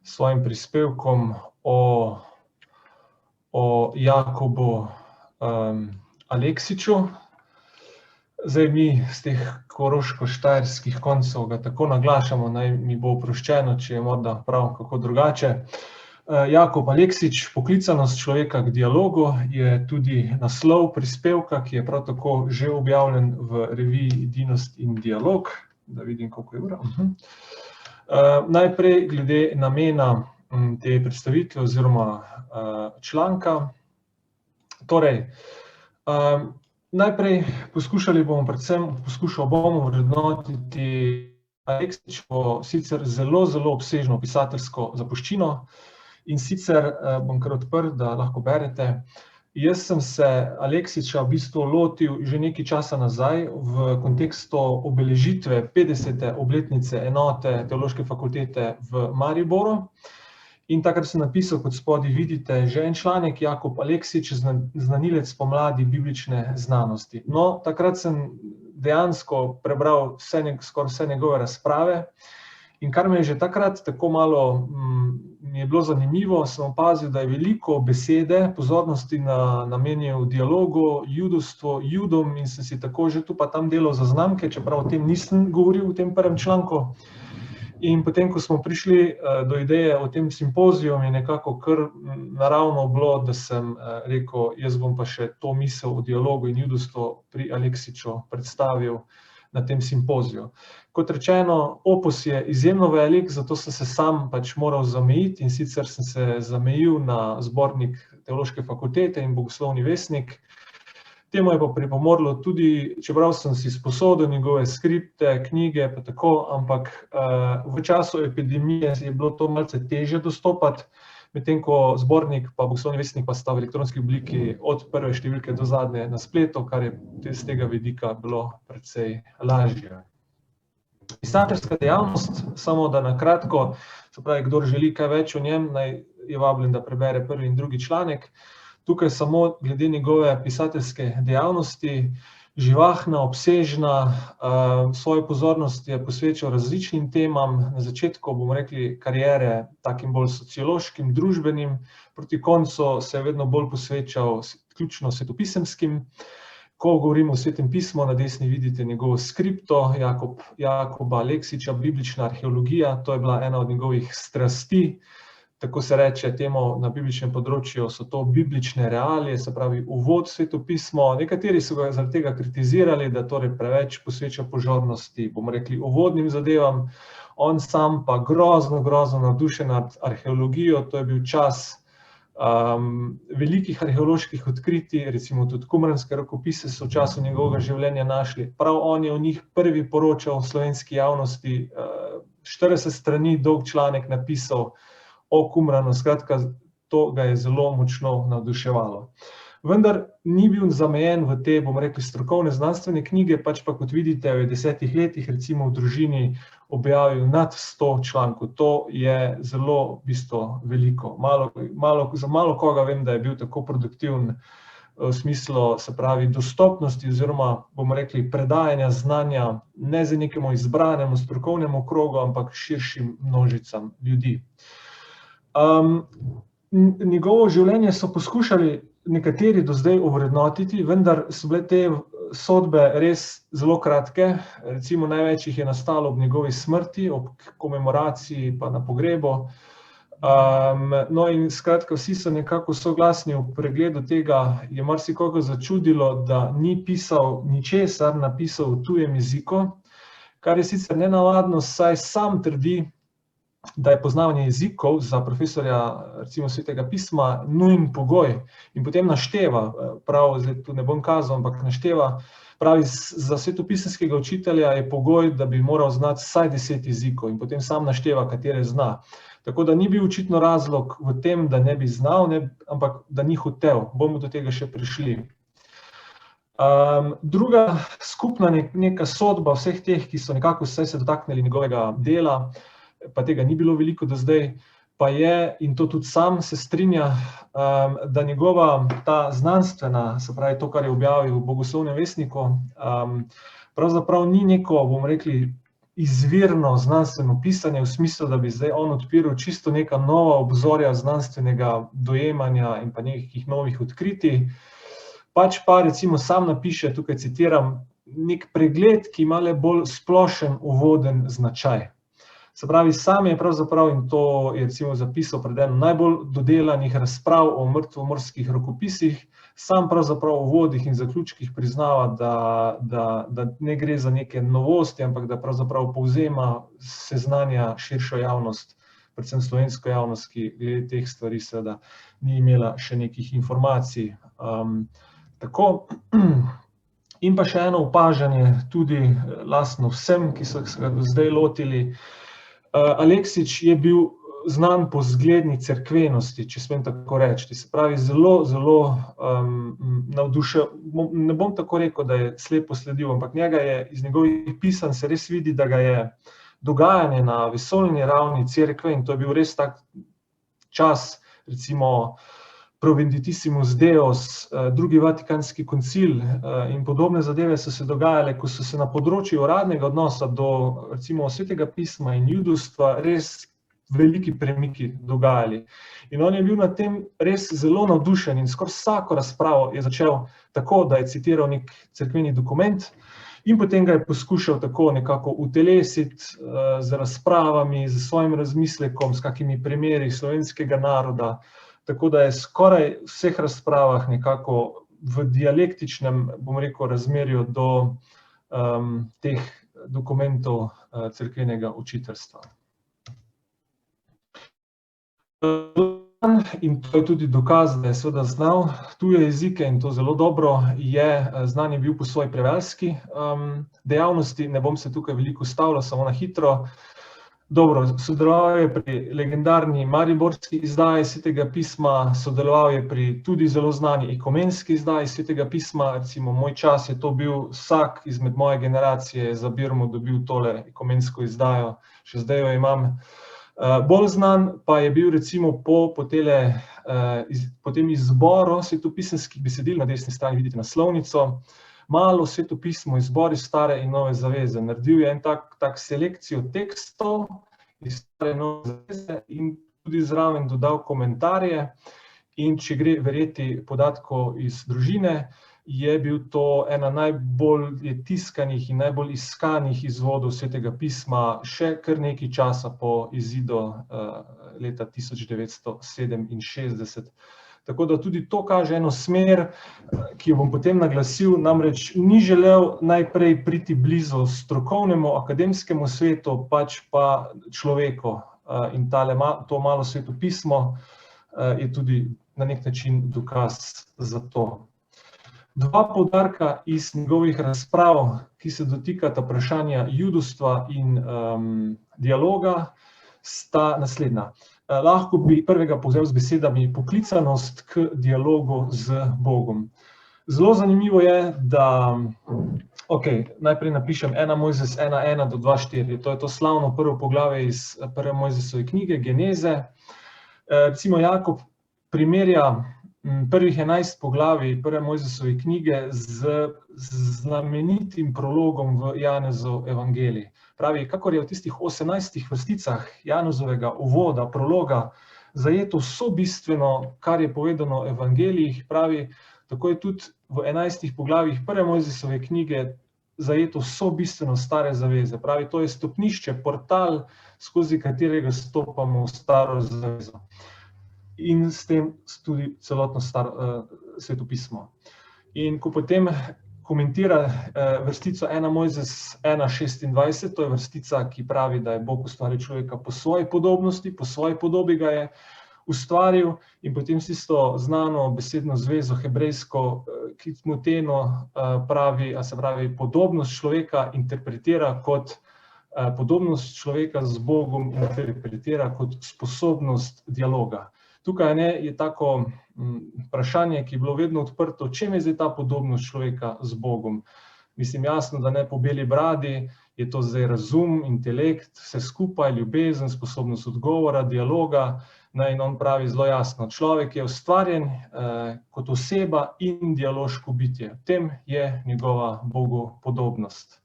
svojim prispevkom o Jakobu Aleksiču. Zdaj mi z teh koroško-štajerskih koncev ga tako naglašamo, naj mi bo oproščeno, če je morda prav kako drugače. Jakob Aleksič, Poklicanost človeka k dialogu, je tudi naslov prispevka, ki je prav tako že objavljen v reviji Edinost in dialog. Da vidim, koliko je ura. Najprej glede namena te predstavitve oziroma članka. Torej, najprej poskušal bom ovrednotiti Aleksičevo sicer zelo obsežno pisateljsko zapuščino, in sicer bom kar odprl, da lahko berete. Jaz sem se Aleksiča v bistvu lotil že nekaj časa nazaj v kontekstu obeležitve 50. obletnice enote Teološke fakultete v Mariboru. In takrat sem napisal, kot spodaj vidite, že en članek, Jakob Aleksič, znanilec pomladi biblične znanosti. No, takrat sem dejansko prebral skoraj vse njegove razprave, in kar me je že takrat tako malo mi je bilo zanimivo, sem opazil, da je veliko besede, pozornosti namenil dialogu, judovstvu, Judom, in sem si tako že tu pa tam delal zaznamke, čeprav o tem nisem govoril v tem prvem članku. In potem, ko smo prišli do ideje o tem simpoziju, mi je nekako kar naravno bilo, da sem rekel, jaz bom pa še to misel o dialogu in judovstvu pri Aleksiču predstavil na tem simpoziju. Kot rečeno, opus je izjemno velik, zato sem se sam pač moral zamejiti, in sicer sem se zamejil na zbornik Teološke fakultete in Bogoslovni vestnik. Temu je pa pripomorilo tudi, čeprav sem si sposodil njegove skripte, knjige pa tako, ampak v času epidemije je bilo to malce težje dostopati, medtem ko zbornik pa Bogoslovni vestnik pa sta v elektronski obliki od prve številke do zadnje na spletu, kar je z tega vidika bilo precej lažje. Pisateljska dejavnost, samo da na kratko, se pravi, kdor želi kaj več o njem, naj je vabljen, da prebere prvi in drugi članek. Tukaj samo glede njegove pisateljske dejavnosti, živahna, obsežna, svojo pozornost je posvečal različnim temam, na začetku, bomo rekli, kariere, takim bolj sociološkim, družbenim, proti koncu se je vedno bolj posvečal ključno svetopisemskim. Ko govorimo o Svetem pismu, na desni vidite njegovo skripto, Jakoba Aleksiča, biblična arheologija, to je bila ena od njegovih strasti, tako se reče temu na bibličnem področju, so to biblične realije, se pravi uvod v Sveto pismo. Nekateri so ga zaradi tega kritizirali, da torej preveč posveča pozornosti, bomo rekli, uvodnim zadevam, on sam pa grozno navdušen nad arheologijo, to je bil čas velikih arheoloških odkritij, recimo tudi kumranske rokopise so v času njegovega življenja našli. Prav on je o njih prvi poročal slovenski javnosti, 40 strani dolg članek napisal o Qumranu, skratka, to ga je zelo močno navduševalo. Vendar ni bil zamejen v te, bomo rekli, strokovne znanstvene knjige, pač pa, kot vidite, v 10 letih, recimo v družini, objavil nad 100 člankov. To je zelo, v bistvu, veliko. Za malo koga vem, da je bil tako produktiven v smislu, se pravi, dostopnosti oziroma, bomo rekli, predajanja znanja ne za nekemu izbranemu strokovnemu krogu, ampak širšim množicam ljudi. Njegovo življenje so poskušali nekateri do zdaj ovrednotiti, vendar so bile te sodbe res zelo kratke, recimo največ jih je nastalo ob njegovi smrti, ob komemoraciji pa na pogrebu. No in skratka, vsi so nekako soglasni v pregledu tega, je marsikoga začudilo, da ni pisal ničesar, napisal v tujem jeziku, kar je sicer nenavadno, saj sam trdi, da je poznavanje jezikov za profesorja, recimo Svetega pisma, nujen pogoj, in potem našteva, prav, zdaj tu ne bom kazal, ampak našteva, pravi, za svetopisemskega učitelja je pogoj, da bi moral znati vsaj 10 jezikov, in potem sam našteva, katere zna. Tako da ni bil očitno razlog v tem, da ne bi znal, ampak da ni hotel. Bomo do tega še prišli. Druga skupna neka sodba vseh teh, ki so nekako vsaj se dotaknili njegovega dela, pa tega ni bilo veliko do zdaj, pa je, in to tudi sam se strinja, da njegova ta znanstvena, se pravi to, kar je objavil v Bogoslovnem vestniku, pravzaprav ni neko, bomo rekli, izvirno znanstveno pisanje, v smislu, da bi zdaj on odpiral čisto neka nova obzorja znanstvenega dojemanja in pa nekih novih odkritij, pač pa recimo sam napiše, tukaj citiram, nek pregled, ki ima le bolj splošen uvoden značaj. Se pravi, sam je pravzaprav, in to je recimo zapisal pred eno najbolj dodelanih razprav o mrtvomorskih rokopisih, sam pravzaprav v uvodih in zaključkih priznava, da ne gre za neke novosti, ampak da pravzaprav povzema, seznanja širšo javnost, predvsem slovensko javnost, ki glede teh stvari seveda ni imela še nekih informacij. Tako. In pa še eno opažanje, tudi lastno vsem, ki so se ga do zdaj lotili. Aleksić je bil znan po zgledni cerkvenosti, če smem tako reči. Se pravi, zelo, zelo navdušen, ne bom tako rekel, da je slepo sledil, ampak njega je iz njegovih pisanj se res vidi, da ga je dogajanje na vesoljni ravni cerkve, in to je bil res tak čas, recimo Provinditissimus Deus, drugi Vatikanski koncil in podobne zadeve so se dogajale, ko so se na področju uradnega odnosa do recimo svetega pisma in judovstva res veliki premiki dogajali. In on je bil na tem res zelo navdušen in skoraj vsako razpravo je začel tako, da je citiral nek cerkveni dokument in potem ga je poskušal tako nekako utelesiti z razpravami, z svojim razmislekom, s kakimi primeri slovenskega naroda, tako da je skoraj v vseh razpravah nekako v dialektičnem, bom rekel, razmerju do teh dokumentov cerkvenega učiteljstva. In to je tudi dokaz, da je seveda znal tuje jezike in to zelo dobro, znan je bil po svoji prevajalski dejavnosti, ne bom se tukaj veliko ustavljal, samo na hitro. Dobro, sodeloval je pri legendarni mariborski izdaji svetega pisma, sodeloval je pri tudi zelo znani ekumenski izdaji svetega pisma, recimo moj čas je to bil, vsak izmed moje generacije za birmo dobil tole ekumensko izdajo, še zdaj jo imam. Bolj znan pa je bil recimo po tem izboru svetopisemskih besedil, na desni strani vidite naslovnico, Malo svetopismo, izbori stare in nove zaveze. Naredil je en tak selekcijo tekstov iz stare in nove zaveze in tudi zraven dodal komentarje. In če gre verjeti podatkov iz družine, je bil to ena najbolj tiskanih in najbolj iskanih izvodov svetega pisma še kar nekaj časa po izidu leta 1967. Tako da tudi to kaže eno smer, ki jo bom potem naglasil, namreč ni želel najprej priti blizu strokovnemu akademskemu svetu, pač pa človeku. In to malo svetopismo je tudi na nek način dokaz za to. Dva poudarka iz njegovih razprav, ki se dotikata vprašanja judovstva in dialoga, sta naslednja. Lahko bi prvega povzel z besedami poklicanost k dialogu z Bogom. Zelo zanimivo je, da, najprej napišem 1 Mojzes 1:1 do 2:4, to je to slavno prvo poglavje iz prve Mojzesove knjige, Geneze. Recimo Jakob primerja prvih 11 poglavij prve Mojzesove knjige z znamenitim prologom v Janezov evangelij. Pravi, kakor je v tistih 18 vrsticah Janezovega uvoda, prologa, zajeto vso bistveno, kar je povedano v evangelijih, pravi, tako je tudi v 11 poglavjih prve Mojzesove knjige zajeto vso bistveno stare zaveze. Pravi, to je stopnišče, portal, skozi katerega stopamo v staro zavezo. In s tem tudi celotno svetopismo. In ko potem komentira vrstico 1 Mojzes 1:26, to je vrstica, ki pravi, da je Bog ustvaril človeka po svoji podobnosti, po svoji podobi ga je ustvaril, in potem s tisto znano besedno zvezo hebrejsko, ki Timotejno pravi, se pravi, podobnost človeka interpretira kot podobnost človeka z Bogom, interpretira kot sposobnost dialoga. Tukaj je tako vprašanje, ki je bilo vedno odprto, čem je zdaj ta podobnost človeka z Bogom. Mislim, jasno, da ne po beli bradi, je to zdaj razum, intelekt, vse skupaj, ljubezen, sposobnost odgovora, dialoga. In on pravi zelo jasno, človek je ustvarjen kot oseba in dialoško bitje. V tem je njegova bogopodobnost.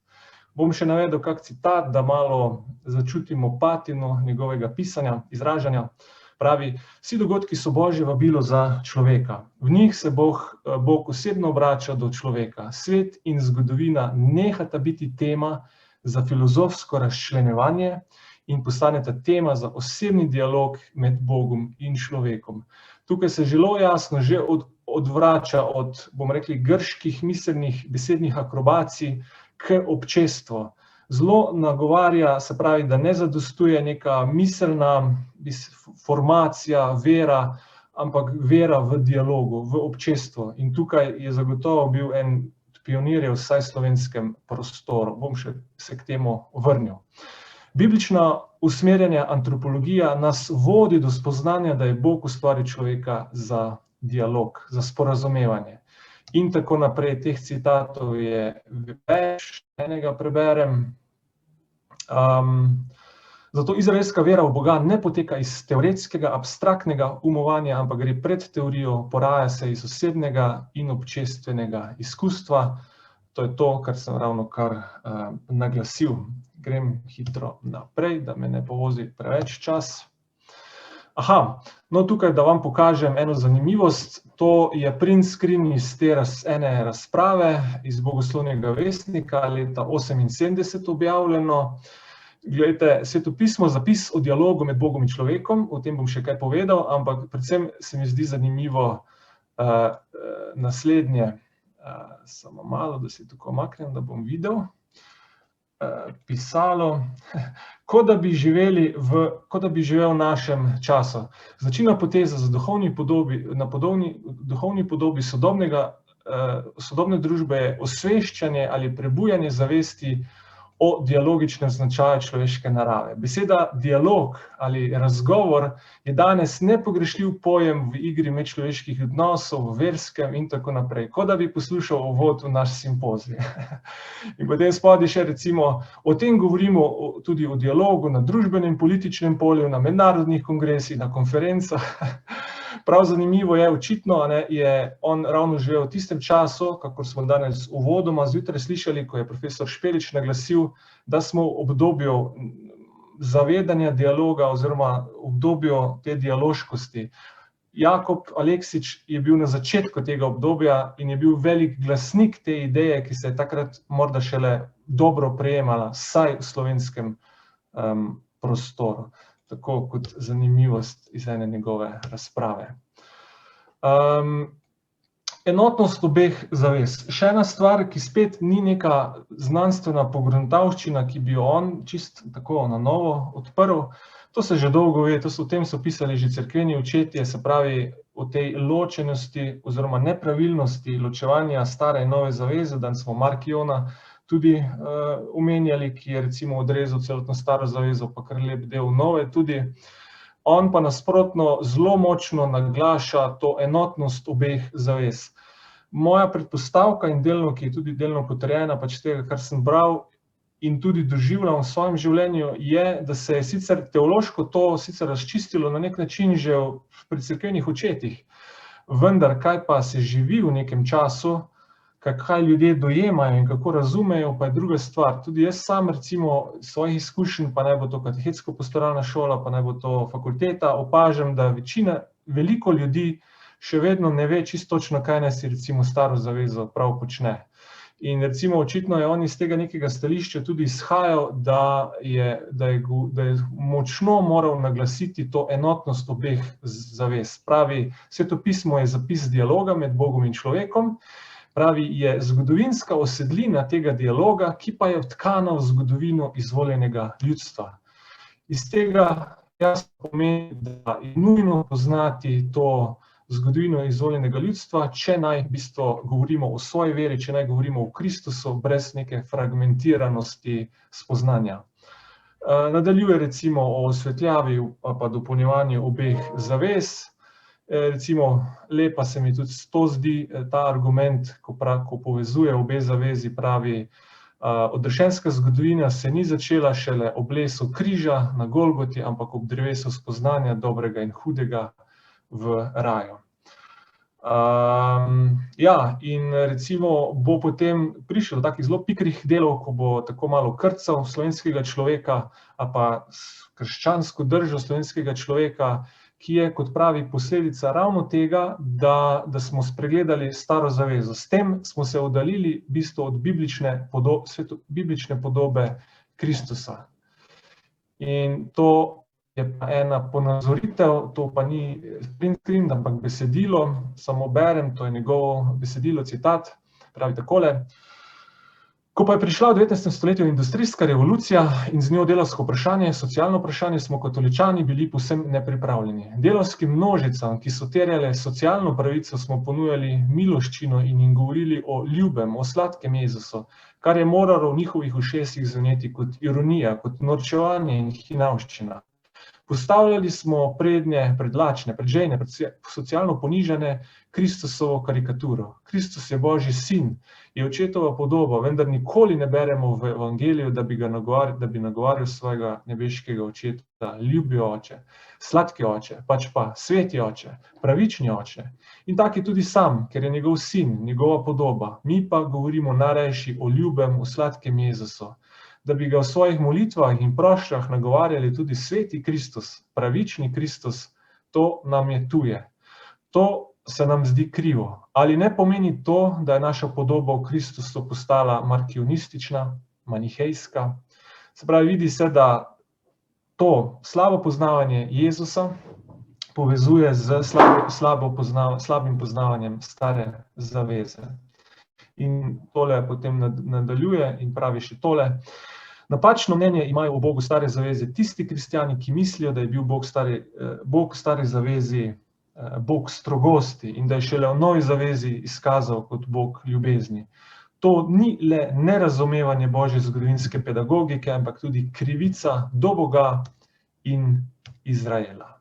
Bom še navedel kak citat, da malo začutimo patino njegovega pisanja, izražanja. Pravi, vsi dogodki so Božje vabilo za človeka. V njih se Bog osebno obrača do človeka. Svet in zgodovina nehata biti tema za filozofsko razčlenjevanje in postaneta tema za osebni dialog med Bogom in človekom. Tukaj se zelo jasno že odvrača od, bomo rekli, grških miselnih besednih akrobacij k občestvu. Zelo nagovarja, se pravi, da ne zadostuje neka miselna formacija, vera, ampak vera v dialogu, v občestvu. In tukaj je zagotovo bil en pionir v vsaj slovenskem prostoru. Bom še se k temu vrnil. Biblična usmerjena antropologija nas vodi do spoznanja, da je Bog ustvaril človeka za dialog, za sporazumevanje. In tako naprej, teh citatov je več, enega preberem. Zato izraelska vera v Boga ne poteka iz teoretskega, abstraktnega umovanja, ampak gre pred teorijo, poraja se iz osebnega in občestvenega izkustva. To je to, kar sem ravnokar naglasil. Grem hitro naprej, da me ne povozi preveč čas. No tukaj, da vam pokažem eno zanimivost, to je print screen iz te ene razprave iz Bogoslovnega vestnika leta 1978 objavljeno. Glejte, svetopismo, zapis o dialogu med Bogom in človekom, o tem bom še kaj povedal, ampak predvsem se mi zdi zanimivo naslednje. Samo malo, da si tako omaknem, da bom videl. Pisalo, kot da bi živel v našem času. Značilna poteza za duhovni podobi sodobne družbe je osveščanje ali prebujanje zavesti o dialogičnem značaju človeške narave. Beseda dialog ali razgovor je danes nepogrešljiv pojem v igri medčloveških odnosov, v verskem in tako naprej, kot da bi poslušal uvod v naš simpozij. In potem spodaj še recimo, o tem govorimo tudi o dialogu na družbenem, političnem polju, na mednarodnih kongresih, na konferencah. Prav zanimivo je, očitno je on ravno živel v tistem času, kakor smo danes uvodoma zjutraj slišali, ko je profesor Špelič naglasil, da smo v obdobju zavedanja dialoga oziroma obdobju te dialoškosti. Jakob Aleksič je bil na začetku tega obdobja in je bil velik glasnik te ideje, ki se je takrat morda šele dobro prejemala, saj v slovenskem prostoru. Tako kot zanimivost iz ene njegove razprave. Enotnost obeh zavez. Še ena stvar, ki spet ni neka znanstvena pogruntavščina, ki bi jo on čist tako na novo odprl. To se že dolgo ve, o tem so pisali že cerkveni očetje, se pravi o tej ločenosti oziroma nepravilnosti ločevanja stare in nove zaveze. Danes smo Markiona tudi omenjali, ki je recimo odrezal celotno staro zavezo, pa kar lep del nove tudi. On pa nasprotno zelo močno naglaša to enotnost obeh zavez. Moja predpostavka in delno, ki je tudi delno potrjena pač tega, kar sem bral in tudi doživljal v svojem življenju, je, da se je sicer teološko to sicer razčistilo na nek način že pri cerkvenih očetih, vendar kaj pa se živi v nekem času, kaj ljudje dojemajo in kako razumejo, pa je druga stvar. Tudi jaz sam recimo svojih izkušenj, pa naj bo to katechetsko-pastoralna šola, pa naj bo to fakulteta, opažam, da veliko ljudi še vedno ne ve čisto točno, kaj naj si recimo staro zavezo prav počne. In recimo očitno je on iz tega nekega stališča tudi izhajal, da je močno moral naglasiti to enotnost obeh zavez. Pravi, svetopismo je zapis dialoga med Bogom in človekom, pravi, je zgodovinska osedlina tega dialoga, ki pa je vtkana v zgodovino izvoljenega ljudstva. Iz tega jasno pomeni, da je nujno poznati to zgodovino izvoljenega ljudstva, če naj v bistvu govorimo o svoji veri, če naj govorimo o Kristusu, brez neke fragmentiranosti spoznanja. Nadaljuje recimo o osvetljavi pa dopolnjevanju obeh zavez. Recimo, lepa se mi tudi to zdi, ta argument, ko povezuje obe zavezi, pravi, odrešenska zgodovina se ni začela šele ob lesu križa na Golgoti, ampak ob drevesu spoznanja dobrega in hudega v raju. Ja, in recimo bo potem prišel do takih zelo pikrih delov, ko bo tako malo krcal slovenskega človeka, a pa krščansko držo slovenskega človeka, ki je, kot pravi, posledica ravno tega, da smo spregledali staro zavezo. S tem smo se oddaljili v bistvu od biblične podobe Kristusa. In to je pa ena ponazoritev, to pa ni print screen, ampak besedilo, samo berem, to je njegovo besedilo, citat, pravi takole. Ko pa je prišla v 19. stoletju industrijska revolucija in z njo delavsko vprašanje, socialno vprašanje, smo katoličani bili povsem nepripravljeni. Delavskim množicam, ki so terjale socialno pravico, smo ponujali miloščino in jim govorili o ljubem, o sladkem Jezusu, kar je moralo v njihovih ušesih zveneti kot ironija, kot norčevanje in hinavščina. Postavljali smo prednje, predlačne, predžejne, socialno ponižane Kristusovo karikaturo. Kristus je Božji sin, je očetova podoba, vendar nikoli ne beremo v evangeliju, da bi nagovarjal svojega nebeškega očeta, ljubi oče, sladki oče, pač pa sveti oče, pravični oče. In tak je tudi sam, ker je njegov sin, njegova podoba. Mi pa govorimo najrajši o ljubem, o sladkem Jezusu, da bi ga v svojih molitvah in prošnjah nagovarjali tudi sveti Kristus, pravični Kristus, to nam je tuje. To se nam zdi krivo. Ali ne pomeni to, da je naša podoba v Kristusu postala markionistična, manihejska? Se pravi, vidi se, da to slabo poznavanje Jezusa povezuje z slabim poznavanjem stare zaveze. In tole potem nadaljuje in pravi še tole. Napačno mnenje imajo o Bogu stare zaveze tisti kristjani, ki mislijo, da je bil Bog v stari zavezi Bog strogosti in da je šele v novi zavezi izkazal kot Bog ljubezni. To ni le nerazumevanje Božje zgodovinske pedagogike, ampak tudi krivica do Boga in Izraela.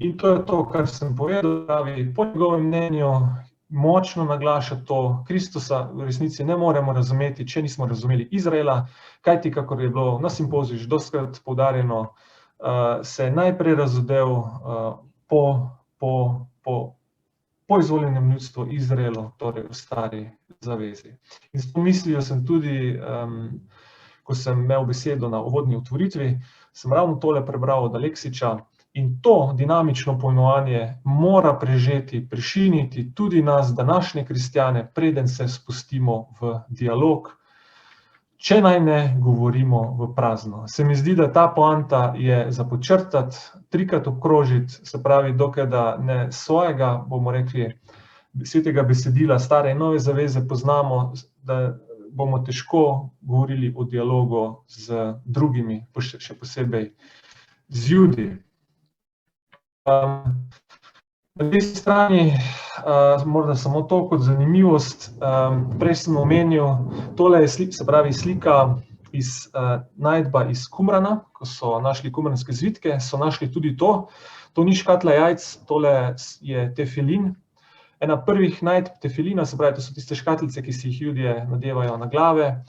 In to je to, kar sem povedal, pravi, po njegovem mnenju močno naglaša to, Kristusa v resnici ne moremo razumeti, če nismo razumeli Izraela, kajti, kakor je bilo na simpoziju že dostikrat poudarjeno, se je najprej razodel po izvoljenem ljudstvu Izraelu, torej v stari zavezi. In s to mislijo sem tudi, ko sem imel besedo na uvodni otvoritvi, sem ravno tole prebral od Aleksiča. In to dinamično pojmovanje mora prežeti, prešiniti tudi nas, današnje kristjane, preden se spustimo v dialog, če naj ne govorimo v prazno. Se mi zdi, da ta poanta je za počrtati, trikrat obkrožiti, se pravi, dokaj da ne svojega, bomo rekli, svetega besedila, stare in nove zaveze poznamo, da bomo težko govorili o dialogu z drugimi, še posebej z Judi. Na tej strani, morda samo to kot zanimivost, prej sem omenil, tole je se pravi slika iz najdba iz Qumrana, ko so našli qumranske zvitke, so našli tudi to. To ni škatla jajc, tole je tefilin. Ena prvih najdb tefilina, se pravi, to so tiste škatlice, ki si jih Judje nadevajo na glave.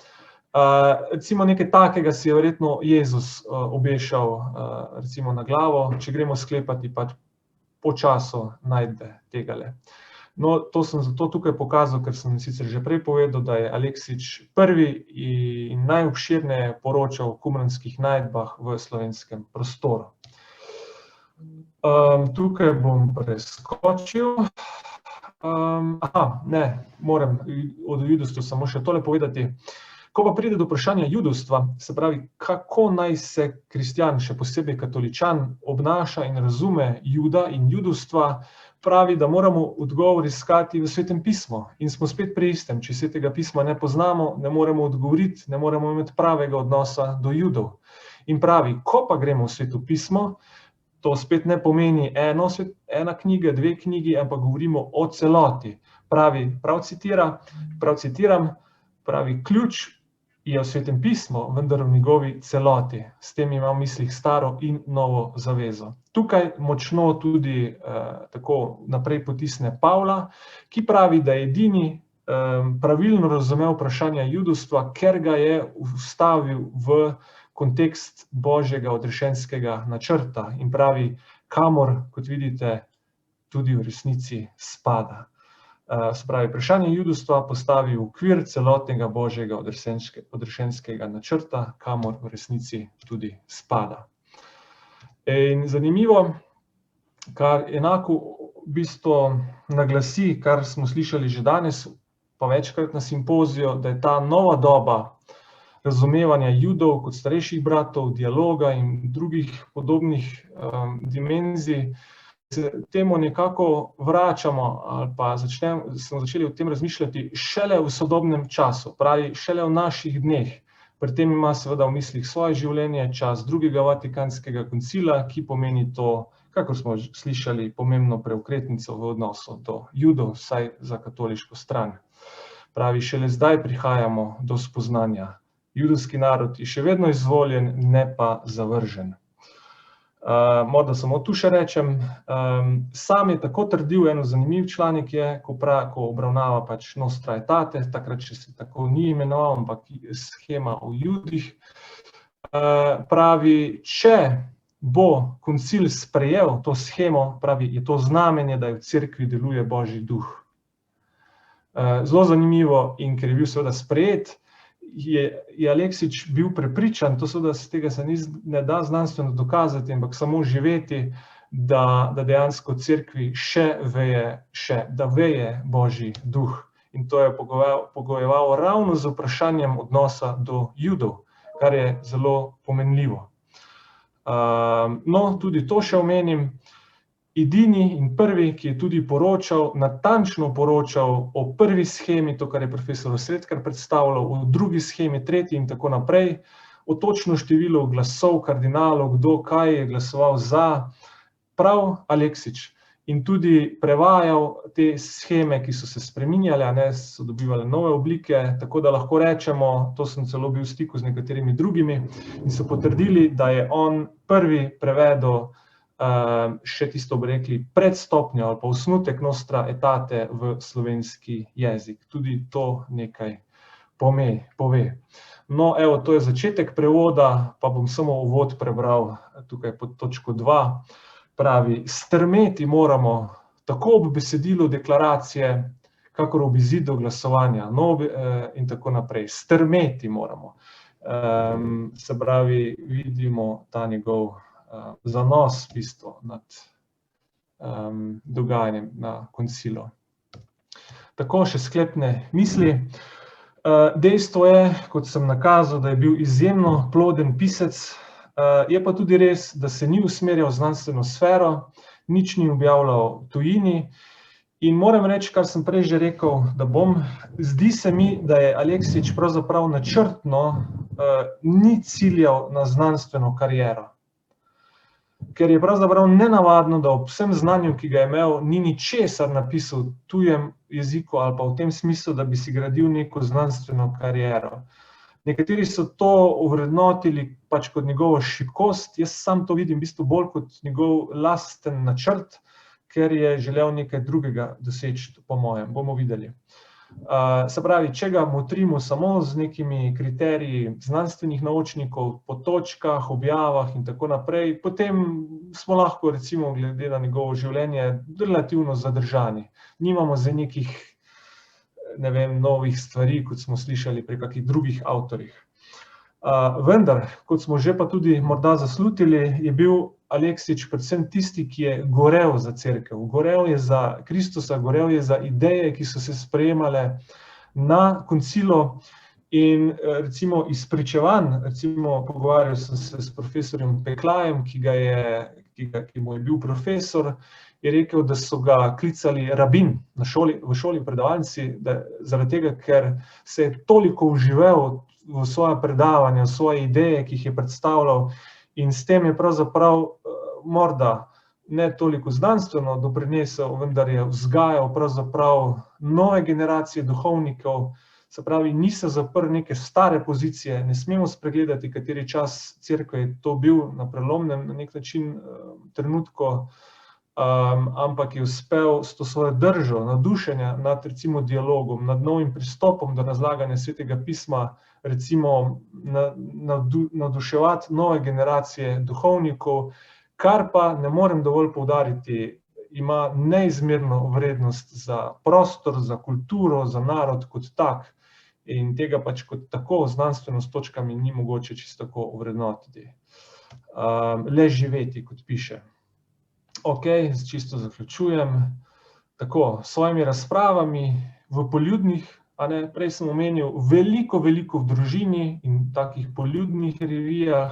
Recimo nekaj takega si je verjetno Jezus obešal recimo na glavo, če gremo sklepati pač po času najdbe tegale. No, to sem zato tukaj pokazal, ker sem sicer že prej povedal, da je Aleksič prvi in najobširneje poročal o qumranskih najdbah v slovenskem prostoru. Tukaj bom preskočil. Moram od judovstva samo še tole povedati. Ko pa pride do vprašanja judovstva, se pravi, kako naj se kristjan, še posebej katoličan, obnaša in razume Juda in judovstva, pravi, da moramo odgovor iskati v Svetem pismu. In smo spet pri istem, če Svetega pisma ne poznamo, ne moremo odgovoriti, ne moremo imeti pravega odnosa do Judov. In pravi, ko pa gremo v Sveto pismo, to spet ne pomeni ena knjiga, dve knjigi, ampak govorimo o celoti. Prav citiram, pravi, ključ je v Svetem pismu, vendar v njegovi celoti. S tem ima v mislih staro in novo zavezo. Tukaj močno tudi tako naprej potisne Pavla, ki pravi, da je edini pravilno razumel vprašanja judovstva, ker ga je vstavil v kontekst Božjega odrešenskega načrta. In pravi, kamor, kot vidite, tudi v resnici spada. Se pravi, vprašanje judovstva postavi v okvir celotnega božjega odrešenskega načrta, kamor v resnici tudi spada. In zanimivo, kar enako v bistvu naglasi, kar smo slišali že danes, pa večkrat na simpoziju, da je ta nova doba razumevanja Judov kot starejših bratov, dialoga in drugih podobnih dimenzij, se temu nekako vračamo ali pa smo začeli o tem razmišljati šele v sodobnem času, pravi šele v naših dneh. Pri tem ima seveda v mislih svoje življenje, čas drugega Vatikanskega koncila, ki pomeni to, kakor smo slišali, pomembno preokretnico v odnosu do Judov, vsaj za katoliško stran. Pravi, šele zdaj prihajamo do spoznanja. Judovski narod je še vedno izvoljen, ne pa zavržen. Morda samo tu še rečem, sam je tako trdil, eno zanimiv članek je, ko obravnava pač Nostra Aetate, takrat še se tako ni imenoval, ampak shema o Judih, pravi, če bo koncil sprejel to shemo, pravi, je to znamenje, da v cerkvi deluje Božji duh. Zelo zanimivo, in ker je bil seveda sprejet, je Aleksič bil prepričan, to seveda z tega se ne da znanstveno dokazati, ampak samo živeti, da dejansko v cerkvi da veje Božji duh. In to je pogojeval ravno z vprašanjem odnosa do Judov, kar je zelo pomenljivo. No, tudi to še omenim. Edini in prvi, ki je tudi natančno poročal o prvi shemi, to, kar je profesor Osredkar predstavljal, o drugi shemi, tretji in tako naprej, o točno številu glasov kardinalov, kdo kaj je glasoval za, prav Aleksič. In tudi prevajal te sheme, ki so se spreminjale, so dobivale nove oblike, tako da lahko rečemo, to sem celo bil v stiku z nekaterimi drugimi, in so potrdili, da je on prvi prevedel še tisto, bi rekli, predstopnjo ali pa osnutek Nostra Aetate v slovenski jezik. Tudi to nekaj pove. No, evo, to je začetek prevoda, pa bom samo uvod prebral tukaj pod točko 2. Pravi, strmeti moramo tako ob besedilu deklaracije, kakor ob izidu glasovanja, in tako naprej. Strmeti moramo. Se pravi, vidimo ta njegov zanos v bistvu nad dogajanjem na koncilu. Tako, še sklepne misli. Dejstvo je, kot sem nakazal, da je bil izjemno ploden pisec, je pa tudi res, da se ni usmerjal v znanstveno sfero, nič ni objavljal v tujini in moram reči, kar sem prej že rekel, zdi se mi, da je Aleksič pravzaprav načrtno ni ciljal na znanstveno kariero. Ker je pravzaprav nenavadno, da ob vsem znanju, ki ga je imel, ni ničesar napisal v tujem jeziku ali pa v tem smislu, da bi si gradil neko znanstveno kariero. Nekateri so to ovrednotili pač kot njegovo šibkost, jaz sam to vidim v bistvu bolj kot njegov lasten načrt, ker je želel nekaj drugega doseči, po mojem, bomo videli. Se pravi, če ga motrimo samo z nekimi kriteriji znanstvenih naučnikov, po točkah, objavah in tako naprej, potem smo lahko, recimo, glede na njegovo življenje, relativno zadržani. Nimamo zdaj nekih, novih stvari, kot smo slišali pri kakih drugih avtorjih. Vendar, kot smo že pa tudi morda zaslutili, je bil Aleksič predvsem tisti, ki je gorel za cerkev, gorel je za Kristusa, gorel je za ideje, ki so se sprejemale na koncilu in recimo izpričevanj, recimo pogovarjal sem se s profesorjem Peklajem, ki mu je bil profesor, je rekel, da so ga klicali rabin v šoli predavalnici, zaradi tega, ker se je toliko vživel v svoje predavanja, v svoje ideje, ki jih je predstavljal, in s tem je pravzaprav morda ne toliko znanstveno doprinesel, vendar je vzgajal pravzaprav nove generacije duhovnikov, se pravi, ni se zaprl neke stare pozicije, ne smemo spregledati, kateri čas cerkve je to bil na prelomnem na nek način trenutku, ampak je uspel s to svojo držo, navdušenja nad recimo dialogom, nad novim pristopom do razlaganja Svetega pisma, recimo navduševati nove generacije duhovnikov, kar pa ne morem dovolj poudariti, ima neizmerno vrednost za prostor, za kulturo, za narod kot tak. In tega pač kot tako znanstveno s točkami ni mogoče čisto tako ovrednotiti. Le živeti, kot piše. Ok, čisto zaključujem. Tako, s svojimi razpravami v poljudnih, prej sem omenil, veliko v družini in takih poljudnih revijah,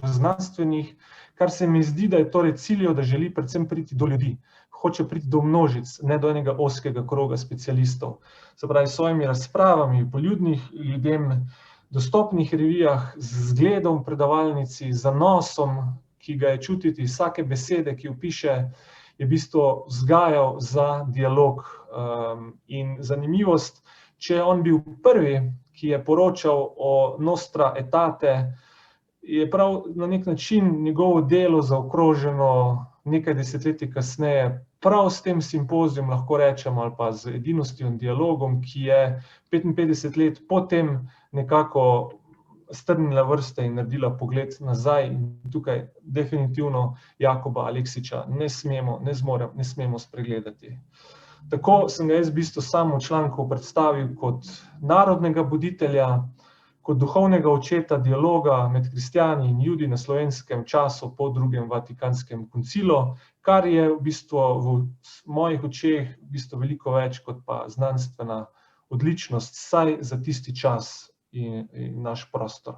znanstvenih, kar se mi zdi, da je torej ciljev, da želi predvsem priti do ljudi. Hoče priti do množic, ne do enega ozkega kroga specialistov. Se pravi, s svojimi razpravami v poljudnih, ljudem dostopnih revijah, z zgledom predavalnici, zanosom, ki ga je čutiti iz vsake besede, ki jo piše, je v bistvu vzgajal za dialog. In zanimivost, če je on bil prvi, ki je poročal o Nostra Aetate, je prav na nek način njegovo delo zaokroženo nekaj desetletij kasneje, prav s tem simpozijom, lahko rečemo, ali pa z edinostjo in dialogom, ki je 55 let potem nekako strnila vrste in naredila pogled nazaj. In tukaj definitivno Jakoba Aleksića ne smemo spregledati. Tako sem ga jaz v bistvu sam v članku predstavil kot narodnega buditelja, kot duhovnega očeta dialoga med kristjani in Judi na slovenskem času po drugem Vatikanskem koncilu, kar je v bistvu v mojih očeh v bistvu veliko več kot pa znanstvena odličnost, saj za tisti čas in naš prostor.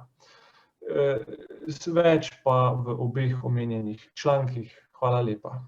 Več pa v obeh omenjenih člankih. Hvala lepa.